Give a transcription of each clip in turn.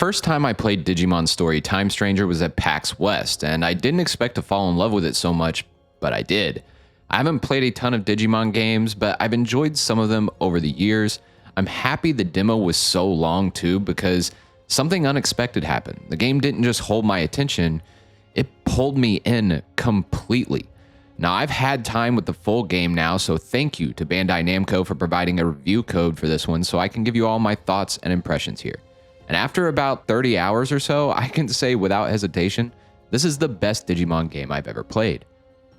first time I played Digimon Story Time Stranger was at PAX West, and I didn't expect to fall in love with it so much, but I did. I haven't played a ton of Digimon games, but I've enjoyed some of them over the years. I'm happy the demo was so long too, because something unexpected happened. The game didn't just hold my attention, it pulled me in completely. Now, I've had time with the full game now, so thank you to Bandai Namco for providing a review code for this one so I can give you all my thoughts and impressions here. And after about 30 hours or so, I can say without hesitation, this is the best Digimon game I've ever played.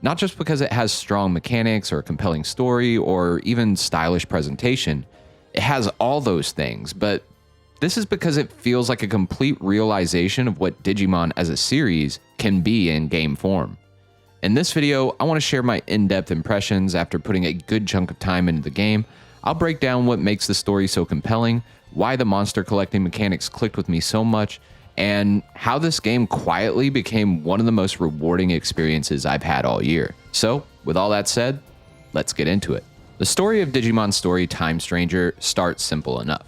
Not just because it has strong mechanics or a compelling story or even stylish presentation, it has all those things, but this is because it feels like a complete realization of what Digimon as a series can be in game form. In this video, I want to share my in-depth impressions after putting a good chunk of time into the game. I'll break down what makes the story so compelling, why the monster collecting mechanics clicked with me so much, and how this game quietly became one of the most rewarding experiences I've had all year. So, with all that said, let's get into it. The story of Digimon Story Time Stranger starts simple enough.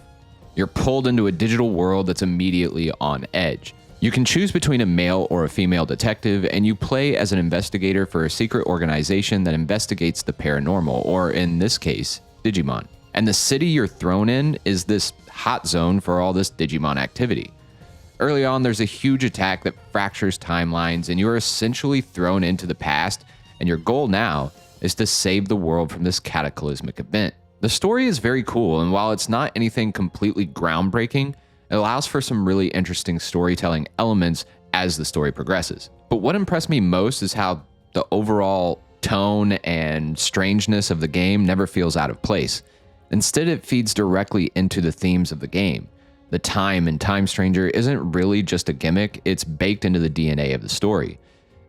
You're pulled into a digital world that's immediately on edge. You can choose between a male or a female detective, and you play as an investigator for a secret organization that investigates the paranormal, or in this case, Digimon. And the city you're thrown in is this hot zone for all this Digimon activity. Early on, there's a huge attack that fractures timelines, and you're essentially thrown into the past, and your goal now is to save the world from this cataclysmic event. The story is very cool, and while it's not anything completely groundbreaking, it allows for some really interesting storytelling elements as the story progresses. But what impressed me most is how the overall tone and strangeness of the game never feels out of place. Instead, it feeds directly into the themes of the game. The time in Time Stranger isn't really just a gimmick, it's baked into the DNA of the story.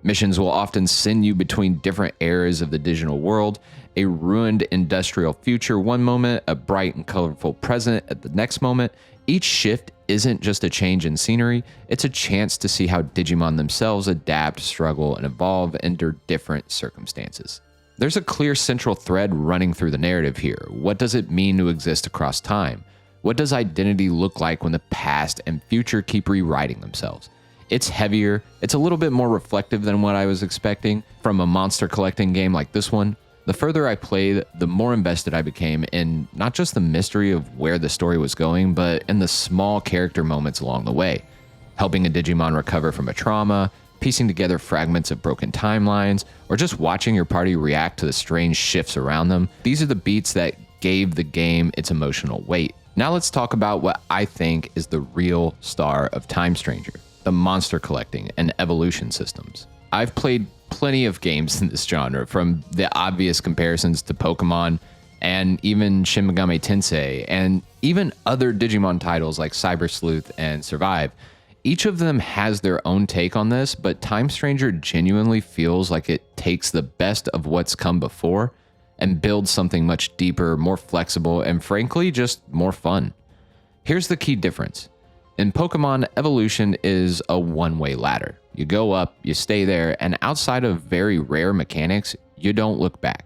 Missions will often send you between different eras of the digital world, a ruined industrial future one moment, a bright and colorful present at the next moment. Each shift isn't just a change in scenery, it's a chance to see how Digimon themselves adapt, struggle, and evolve under different circumstances. There's a clear central thread running through the narrative here. What does it mean to exist across time? What does identity look like when the past and future keep rewriting themselves? It's heavier, it's a little bit more reflective than what I was expecting from a monster collecting game like this one. The further I played, the more invested I became in not just the mystery of where the story was going, but in the small character moments along the way. Helping a Digimon recover from a trauma, piecing together fragments of broken timelines, or just watching your party react to the strange shifts around them. These are the beats that gave the game its emotional weight. Now let's talk about what I think is the real star of Time Stranger, the monster collecting and evolution systems. I've played plenty of games in this genre, from the obvious comparisons to Pokemon and even Shin Megami Tensei, and even other Digimon titles like Cyber Sleuth and Survive. Each of them has their own take on this, but Time Stranger genuinely feels like it takes the best of what's come before and builds something much deeper, more flexible, and frankly, just more fun. Here's the key difference. In Pokemon, evolution is a one-way ladder. You go up, you stay there, and outside of very rare mechanics, you don't look back.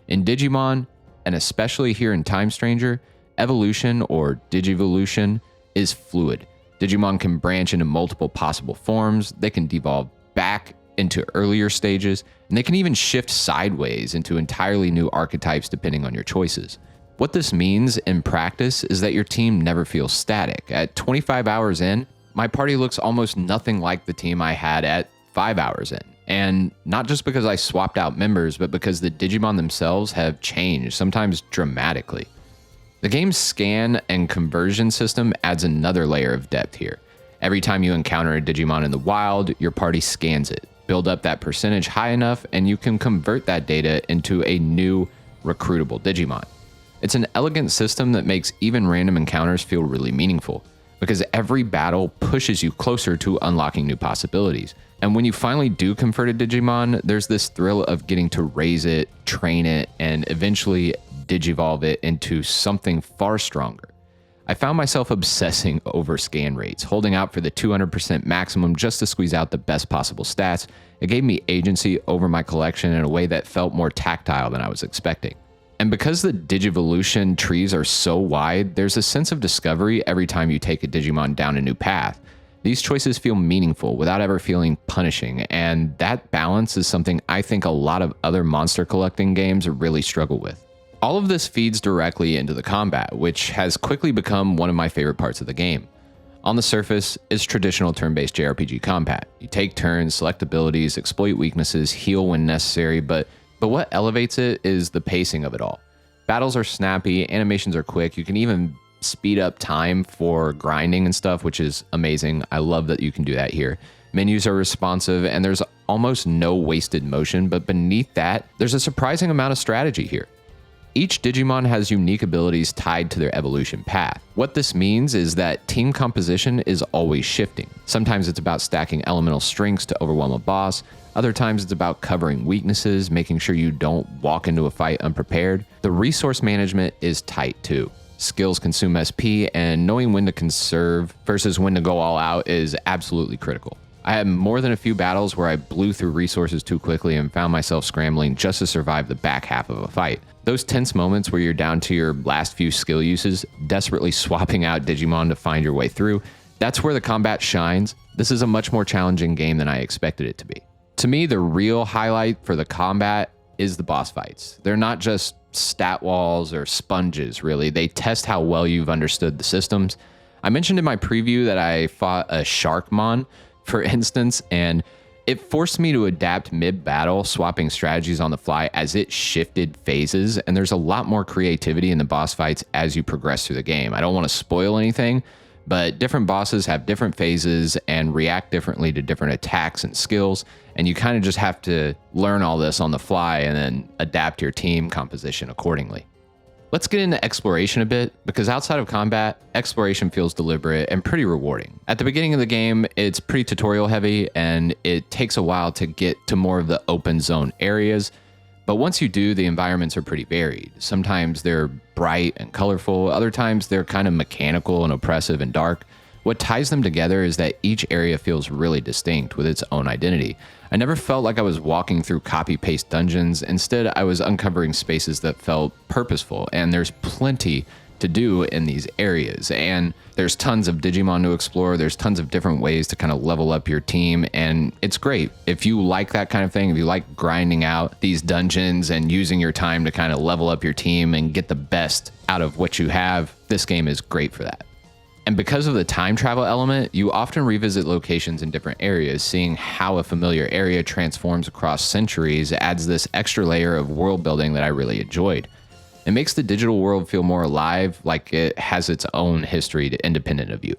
In Digimon, and especially here in Time Stranger, evolution or Digivolution is fluid. Digimon can branch into multiple possible forms, they can devolve back into earlier stages, and they can even shift sideways into entirely new archetypes depending on your choices. What this means in practice is that your team never feels static. At 25 hours in, my party looks almost nothing like the team I had at 5 hours in. And not just because I swapped out members, but because the Digimon themselves have changed, sometimes dramatically. The game's scan and conversion system adds another layer of depth here. Every time you encounter a Digimon in the wild, your party scans it, build up that percentage high enough, and you can convert that data into a new recruitable Digimon. It's an elegant system that makes even random encounters feel really meaningful, because every battle pushes you closer to unlocking new possibilities. And when you finally do convert a Digimon, there's this thrill of getting to raise it, train it, and eventually digivolve it into something far stronger. I found myself obsessing over scan rates, holding out for the 200% maximum just to squeeze out the best possible stats. It gave me agency over my collection in a way that felt more tactile than I was expecting. And because the Digivolution trees are so wide, there's a sense of discovery every time you take a Digimon down a new path. These choices feel meaningful without ever feeling punishing, and that balance is something I think a lot of other monster collecting games really struggle with. All of this feeds directly into the combat, which has quickly become one of my favorite parts of the game. On the surface, it's traditional turn-based JRPG combat. You take turns, select abilities, exploit weaknesses, heal when necessary, but what elevates it is the pacing of it all. Battles are snappy, animations are quick, you can even speed up time for grinding and stuff, which is amazing. I love that you can do that here. Menus are responsive, and there's almost no wasted motion, but beneath that, there's a surprising amount of strategy here. Each Digimon has unique abilities tied to their evolution path. What this means is that team composition is always shifting. Sometimes it's about stacking elemental strengths to overwhelm a boss. Other times it's about covering weaknesses, making sure you don't walk into a fight unprepared. The resource management is tight too. Skills consume SP, and knowing when to conserve versus when to go all out is absolutely critical. I had more than a few battles where I blew through resources too quickly and found myself scrambling just to survive the back half of a fight. Those tense moments where you're down to your last few skill uses, desperately swapping out Digimon to find your way through, that's where the combat shines. This is a much more challenging game than I expected it to be. To me, the real highlight for the combat is the boss fights. They're not just stat walls or sponges, really. They test how well you've understood the systems. I mentioned in my preview that I fought a Sharkmon, for instance, and it forced me to adapt mid-battle, swapping strategies on the fly as it shifted phases, and there's a lot more creativity in the boss fights as you progress through the game. I don't want to spoil anything, but different bosses have different phases and react differently to different attacks and skills, and you kind of just have to learn all this on the fly and then adapt your team composition accordingly. Let's get into exploration a bit, because outside of combat, exploration feels deliberate and pretty rewarding. At the beginning of the game, it's pretty tutorial heavy, and it takes a while to get to more of the open zone areas. But once you do, the environments are pretty varied. Sometimes they're bright and colorful, other times they're kind of mechanical and oppressive and dark. What ties them together is that each area feels really distinct with its own identity. I never felt like I was walking through copy-paste dungeons. Instead, I was uncovering spaces that felt purposeful, and there's plenty to do in these areas. And there's tons of Digimon to explore. There's tons of different ways to kind of level up your team, and it's great. If you like that kind of thing, if you like grinding out these dungeons and using your time to kind of level up your team and get the best out of what you have, this game is great for that. And because of the time travel element, you often revisit locations in different areas. Seeing how a familiar area transforms across centuries adds this extra layer of world building that I really enjoyed. It makes the digital world feel more alive, like it has its own history independent of you.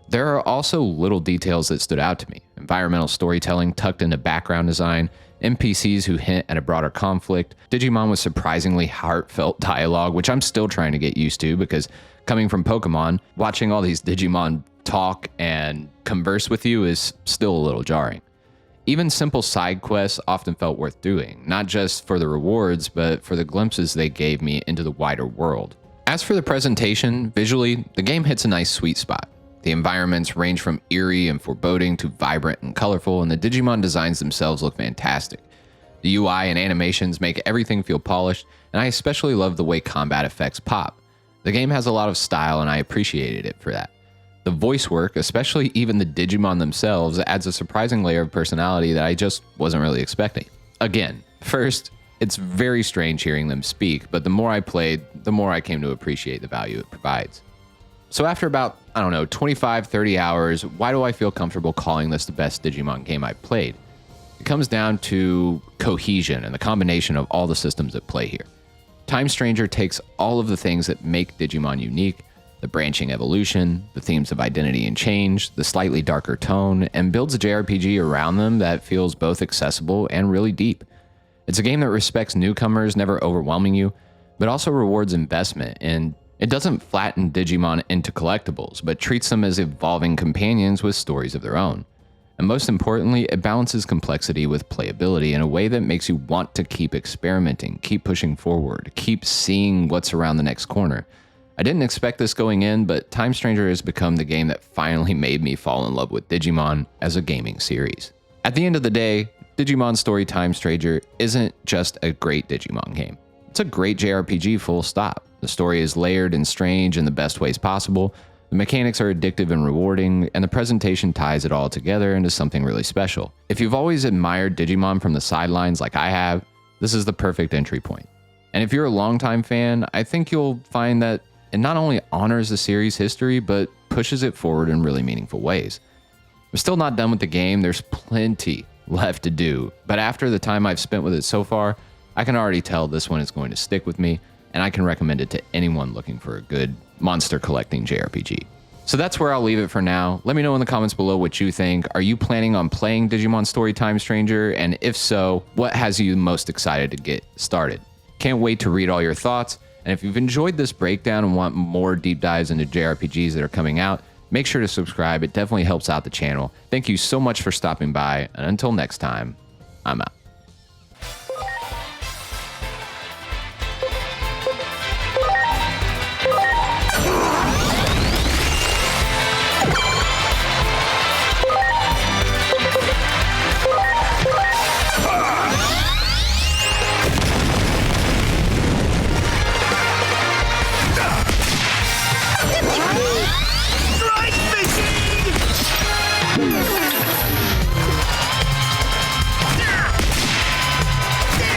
There are also little details that stood out to me. Environmental storytelling tucked into background design, NPCs who hint at a broader conflict, Digimon with surprisingly heartfelt dialogue, which I'm still trying to get used to because coming from Pokemon, watching all these Digimon talk and converse with you is still a little jarring. Even simple side quests often felt worth doing, not just for the rewards, but for the glimpses they gave me into the wider world. As for the presentation, visually, the game hits a nice sweet spot. The environments range from eerie and foreboding to vibrant and colorful, and the Digimon designs themselves look fantastic. The UI and animations make everything feel polished, and I especially love the way combat effects pop. The game has a lot of style, and I appreciated it for that. The voice work, especially even the Digimon themselves, adds a surprising layer of personality that I just wasn't really expecting. Again, first, it's very strange hearing them speak, but the more I played, the more I came to appreciate the value it provides. So after about, 25, 30 hours, why do I feel comfortable calling this the best Digimon game I've played? It comes down to cohesion and the combination of all the systems at play here. Time Stranger takes all of the things that make Digimon unique, the branching evolution, the themes of identity and change, the slightly darker tone, and builds a JRPG around them that feels both accessible and really deep. It's a game that respects newcomers, never overwhelming you, but also rewards investment, and it doesn't flatten Digimon into collectibles, but treats them as evolving companions with stories of their own. And most importantly, it balances complexity with playability in a way that makes you want to keep experimenting, keep pushing forward, keep seeing what's around the next corner. I didn't expect this going in, but Time Stranger has become the game that finally made me fall in love with Digimon as a gaming series. At the end of the day, Digimon Story Time Stranger isn't just a great Digimon game. It's a great JRPG full stop. The story is layered and strange in the best ways possible. The mechanics are addictive and rewarding, and the presentation ties it all together into something really special. If you've always admired Digimon from the sidelines like I have, this is the perfect entry point. And if you're a longtime fan, I think you'll find that it not only honors the series' history, but pushes it forward in really meaningful ways. I'm still not done with the game, there's plenty left to do, but after the time I've spent with it so far, I can already tell this one is going to stick with me, and I can recommend it to anyone looking for a good monster collecting JRPG. So that's where I'll leave it for now. Let me know in the comments below what you think. Are you planning on playing Digimon Story Time Stranger? And if so, what has you most excited to get started? Can't wait to read all your thoughts. And if you've enjoyed this breakdown and want more deep dives into JRPGs that are coming out, make sure to subscribe. It definitely helps out the channel. Thank you so much for stopping by. And until next time, I'm out.